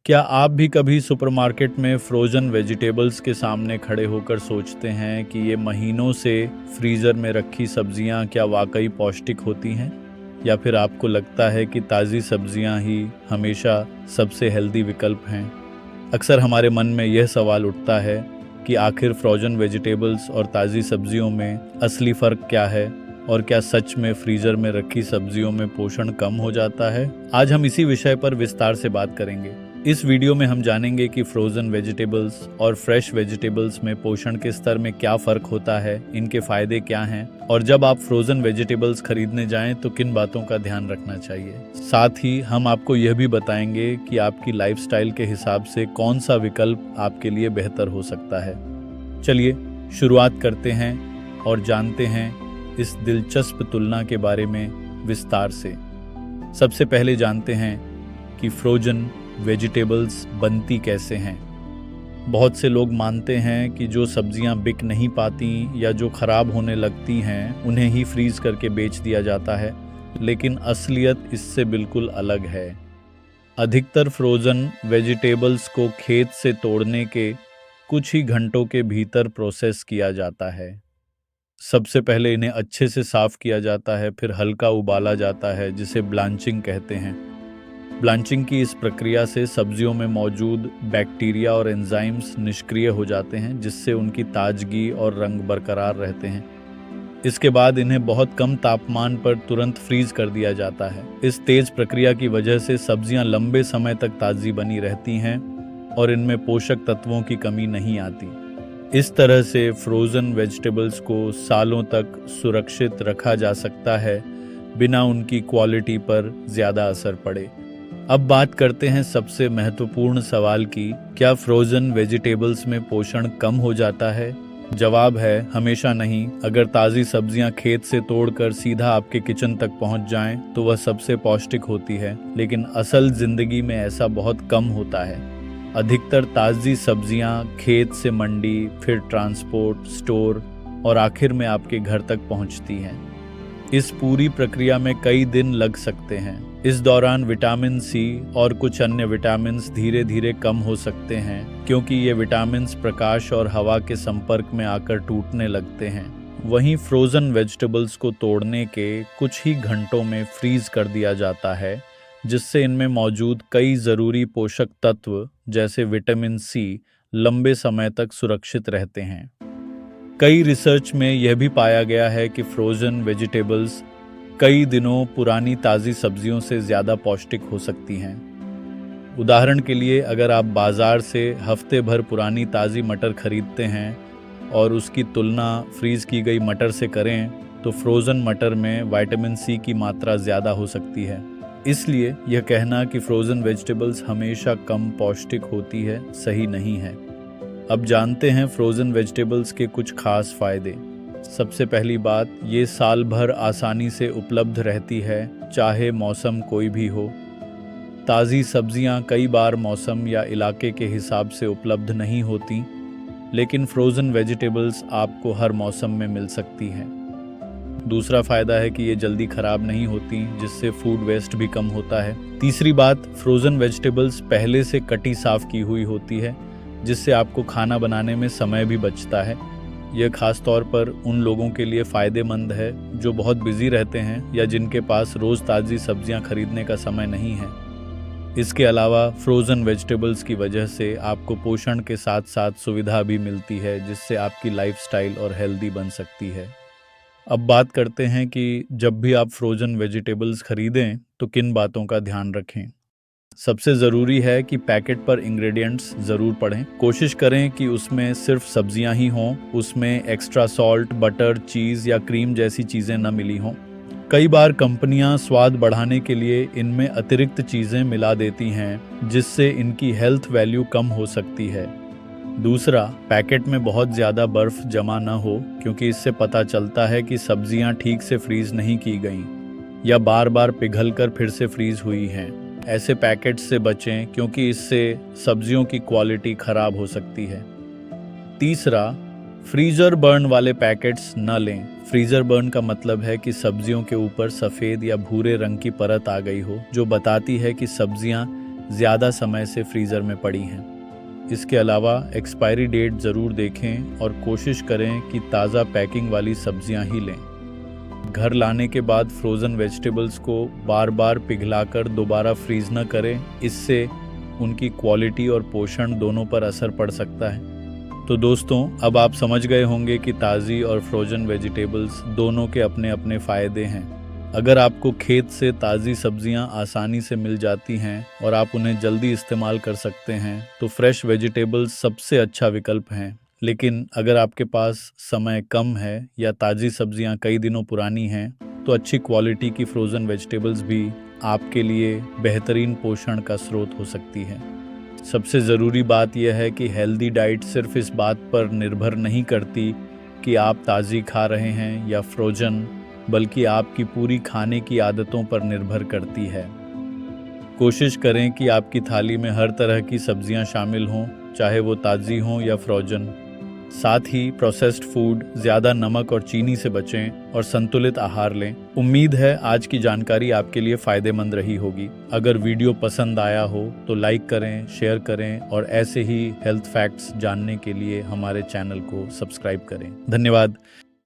क्या आप भी कभी सुपरमार्केट में फ्रोज़न वेजिटेबल्स के सामने खड़े होकर सोचते हैं कि ये महीनों से फ्रीज़र में रखी सब्जियां क्या वाकई पौष्टिक होती हैं? या फिर आपको लगता है कि ताज़ी सब्जियां ही हमेशा सबसे हेल्दी विकल्प हैं? अक्सर हमारे मन में यह सवाल उठता है कि आखिर फ्रोज़न वेजिटेबल्स और ताज़ी सब्जियों में असली फ़र्क क्या है? और क्या सच में फ्रीज़र में रखी सब्जियों में पोषण कम हो जाता है? आज हम इसी विषय पर विस्तार से बात करेंगे। इस वीडियो में हम जानेंगे कि फ्रोज़न वेजिटेबल्स और फ्रेश वेजिटेबल्स में पोषण के स्तर में क्या फ़र्क होता है, इनके फ़ायदे क्या हैं, और जब आप फ्रोज़न वेजिटेबल्स खरीदने जाएं तो किन बातों का ध्यान रखना चाहिए। साथ ही हम आपको यह भी बताएंगे कि आपकी लाइफ़स्टाइल के हिसाब से कौन सा विकल्प आपके लिए बेहतर हो सकता है। चलिए शुरुआत करते हैं और जानते हैं इस दिलचस्प तुलना के बारे में विस्तार से। सबसे पहले जानते हैं कि फ्रोज़न वेजिटेबल्स बनती कैसे हैं। बहुत से लोग मानते हैं कि जो सब्जियां बिक नहीं पाती या जो खराब होने लगती हैं उन्हें ही फ्रीज करके बेच दिया जाता है, लेकिन असलियत इससे बिल्कुल अलग है। अधिकतर फ्रोज़न वेजिटेबल्स को खेत से तोड़ने के कुछ ही घंटों के भीतर प्रोसेस किया जाता है। सबसे पहले इन्हें अच्छे से साफ किया जाता है, फिर हल्का उबाला जाता है जिसे ब्लांचिंग कहते हैं। ब्लांचिंग की इस प्रक्रिया से सब्जियों में मौजूद बैक्टीरिया और एंजाइम्स निष्क्रिय हो जाते हैं, जिससे उनकी ताजगी और रंग बरकरार रहते हैं। इसके बाद इन्हें बहुत कम तापमान पर तुरंत फ्रीज कर दिया जाता है। इस तेज प्रक्रिया की वजह से सब्जियां लंबे समय तक ताज़ी बनी रहती हैं और इनमें पोषक तत्वों की कमी नहीं आती। इस तरह से फ्रोज़न वेजिटेबल्स को सालों तक सुरक्षित रखा जा सकता है, बिना उनकी क्वालिटी पर ज़्यादा असर पड़े। अब बात करते हैं सबसे महत्वपूर्ण सवाल की, क्या फ्रोज़न वेजिटेबल्स में पोषण कम हो जाता है? जवाब है हमेशा नहीं। अगर ताज़ी सब्जियां खेत से तोड़कर सीधा आपके किचन तक पहुंच जाएं तो वह सबसे पौष्टिक होती है, लेकिन असल ज़िंदगी में ऐसा बहुत कम होता है। अधिकतर ताज़ी सब्जियां खेत से मंडी, फिर ट्रांसपोर्ट, स्टोर और आखिर में आपके घर तक पहुंचती हैं। इस पूरी प्रक्रिया में कई दिन लग सकते हैं। इस दौरान विटामिन सी और कुछ अन्य विटामिन्स धीरे धीरे कम हो सकते हैं, क्योंकि ये विटामिन्स प्रकाश और हवा के संपर्क में आकर टूटने लगते हैं। वहीं फ्रोज़न वेजिटेबल्स को तोड़ने के कुछ ही घंटों में फ्रीज कर दिया जाता है, जिससे इनमें मौजूद कई ज़रूरी पोषक तत्व जैसे विटामिन सी लंबे समय तक सुरक्षित रहते हैं। कई रिसर्च में यह भी पाया गया है कि फ्रोज़न वेजिटेबल्स कई दिनों पुरानी ताज़ी सब्जियों से ज़्यादा पौष्टिक हो सकती हैं। उदाहरण के लिए, अगर आप बाज़ार से हफ्ते भर पुरानी ताज़ी मटर खरीदते हैं और उसकी तुलना फ्रीज़ की गई मटर से करें, तो फ्रोज़न मटर में विटामिन सी की मात्रा ज़्यादा हो सकती है। इसलिए यह कहना कि फ्रोज़न वेजिटेबल्स हमेशा कम पौष्टिक होती है सही नहीं है। अब जानते हैं फ्रोज़न वेजिटेबल्स के कुछ खास फ़ायदे। सबसे पहली बात, ये साल भर आसानी से उपलब्ध रहती है, चाहे मौसम कोई भी हो। ताज़ी सब्जियां कई बार मौसम या इलाके के हिसाब से उपलब्ध नहीं होती, लेकिन फ्रोज़न वेजिटेबल्स आपको हर मौसम में मिल सकती हैं। दूसरा फ़ायदा है कि ये जल्दी ख़राब नहीं होती, जिससे फूड वेस्ट भी कम होता है। तीसरी बात, फ्रोज़न वेजिटेबल्स पहले से कटी साफ़ की हुई होती है, जिससे आपको खाना बनाने में समय भी बचता है। यह खास तौर पर उन लोगों के लिए फ़ायदेमंद है जो बहुत बिजी रहते हैं या जिनके पास रोज़ ताज़ी सब्जियां खरीदने का समय नहीं है। इसके अलावा फ्रोज़न वेजिटेबल्स की वजह से आपको पोषण के साथ साथ सुविधा भी मिलती है, जिससे आपकी लाइफस्टाइल और हेल्दी बन सकती है। अब बात करते हैं कि जब भी आप फ्रोज़न वेजिटेबल्स खरीदें तो किन बातों का ध्यान रखें। सबसे ज़रूरी है कि पैकेट पर इंग्रेडिएंट्स ज़रूर पढ़ें। कोशिश करें कि उसमें सिर्फ सब्जियां ही हों, उसमें एक्स्ट्रा सॉल्ट, बटर, चीज़ या क्रीम जैसी चीज़ें न मिली हों। कई बार कंपनियां स्वाद बढ़ाने के लिए इनमें अतिरिक्त चीज़ें मिला देती हैं, जिससे इनकी हेल्थ वैल्यू कम हो सकती है। दूसरा, पैकेट में बहुत ज़्यादा बर्फ़ जमा न हो, क्योंकि इससे पता चलता है कि सब्जियां ठीक से फ्रीज़ नहीं की गईं या बार बार पिघलकर फिर से फ्रीज़ हुई हैं। ऐसे पैकेट्स से बचें, क्योंकि इससे सब्जियों की क्वालिटी खराब हो सकती है। तीसरा, फ्रीज़र बर्न वाले पैकेट्स न लें। फ्रीज़र बर्न का मतलब है कि सब्जियों के ऊपर सफ़ेद या भूरे रंग की परत आ गई हो, जो बताती है कि सब्जियां ज़्यादा समय से फ्रीज़र में पड़ी हैं। इसके अलावा एक्सपायरी डेट ज़रूर देखें और कोशिश करें कि ताज़ा पैकिंग वाली सब्जियां ही लें। घर लाने के बाद फ्रोज़न वेजिटेबल्स को बार बार पिघलाकर दोबारा फ्रीज़ न करें, इससे उनकी क्वालिटी और पोषण दोनों पर असर पड़ सकता है। तो दोस्तों, अब आप समझ गए होंगे कि ताज़ी और फ्रोज़न वेजिटेबल्स दोनों के अपने अपने फ़ायदे हैं। अगर आपको खेत से ताज़ी सब्जियां आसानी से मिल जाती हैं और आप उन्हें जल्दी इस्तेमाल कर सकते हैं, तो फ्रेश वेजिटेबल्स सबसे अच्छा विकल्प हैं। लेकिन अगर आपके पास समय कम है या ताज़ी सब्जियां कई दिनों पुरानी हैं, तो अच्छी क्वालिटी की फ्रोज़न वेजिटेबल्स भी आपके लिए बेहतरीन पोषण का स्रोत हो सकती है। सबसे ज़रूरी बात यह है कि हेल्दी डाइट सिर्फ इस बात पर निर्भर नहीं करती कि आप ताज़ी खा रहे हैं या फ्रोजन, बल्कि आपकी पूरी खाने की आदतों पर निर्भर करती है। कोशिश करें कि आपकी थाली में हर तरह की सब्जियां शामिल हों, चाहे वो ताज़ी हों या फ्रोजन। साथ ही प्रोसेस्ड फूड, ज़्यादा नमक और चीनी से बचें और संतुलित आहार लें। उम्मीद है आज की जानकारी आपके लिए फ़ायदेमंद रही होगी। अगर वीडियो पसंद आया हो तो लाइक करें, शेयर करें और ऐसे ही हेल्थ फैक्ट्स जानने के लिए हमारे चैनल को सब्सक्राइब करें। धन्यवाद।